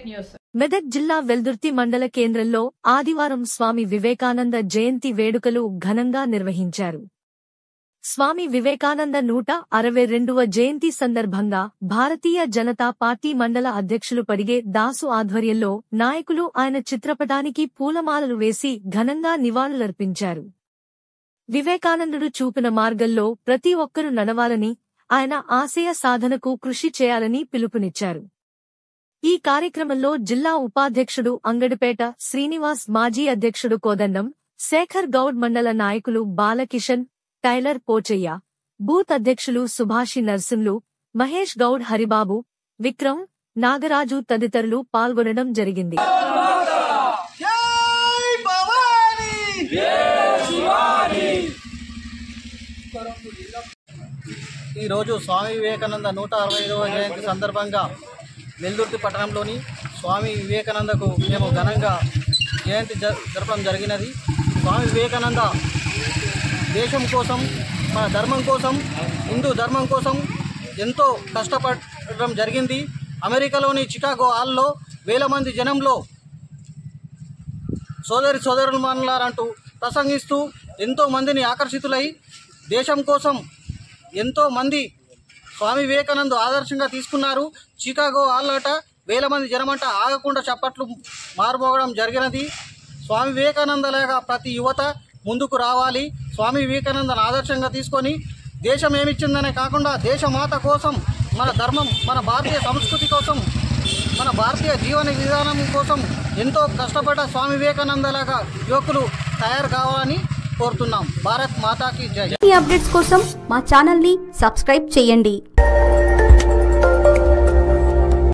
News. Medak జిల్లా వెల్దుర్తి మండల కేంద్రంలో ఆదివారం స్వామి వివేకానంద జయంతి వేడుకలు ఘనంగా నిర్వహించారు. స్వామి వివేకానంద 162వ జయంతి సందర్భంగా భారతీయ జనతా పార్టీ మండల అధ్యక్షులు పడిగే దాసు ఆధ్వర్యంలో నాయకులు ఆయన చిత్రపటానికి పూలమాలలు వేసి ఘనంగా నివాళులర్పించారు. వివేకానందుడు చూపిన మార్గంలో ప్రతి ఒక్కరూ నడవాలని, ఆయన ఆశయ సాధనకు కృషి చేయాలని పిలుపునిచ్చారు. ఈ కార్యక్రమంలో జిల్లా ఉపాధ్యక్షుడు అంగడిపేట శ్రీనివాస్, మాజీ అధ్యక్షుడు కోదండం, శేఖర్ గౌడ్, మండల నాయకులు బాలకిషన్, టైలర్ పోచయ్య, బూత్ అధ్యక్షులు సుభాషి నర్సింలు, మహేష్ గౌడ్, హరిబాబు, విక్రమ్, నాగరాజు తదితరులు పాల్గొనడం జరిగింది. ఈరోజు స్వామి వివేకానంద 165వ జయంతి సందర్భంగా వెల్దుర్తి పట్టణంలోని స్వామి వివేకానందకు మేము ఘనంగా జయంతి జరపడం జరిగినది. స్వామి వివేకానంద దేశం కోసం, మన ధర్మం కోసం, హిందూ ధర్మం కోసం ఎంతో కష్టపడడం జరిగింది. అమెరికాలోని చికాగో హాల్లో వేల మంది జనంలో సోదరులారంటూ ప్రసంగిస్తూ ఎంతో మందిని ఆకర్షితులై దేశం కోసం ఎంతో మంది స్వామి వివేకానంద ఆదర్శంగా తీసుకున్నారు. చికాగో హాల్లట వేల మంది జనమంట ఆగకుండా చప్పట్లు మారుమోగడం జరిగినది. స్వామి వివేకానందలాగా ప్రతి యువత ముందుకు రావాలి. స్వామి వివేకానందను ఆదర్శంగా తీసుకొని దేశం ఏమిచ్చిందనే కాకుండా దేశమాత కోసం, మన ధర్మం, మన భారతీయ సంస్కృతి కోసం, మన భారతీయ జీవన విధానం కోసం ఎంతో కష్టపడ్డ స్వామి వివేకానందలాగా యువకులు తయారు కావాలని కోరుతున్నాం. భారత్ మాతాకి జై. ఈ అప్డేట్స్ కోసం మా ఛానల్ ని సబ్స్క్రైబ్ చేయండి.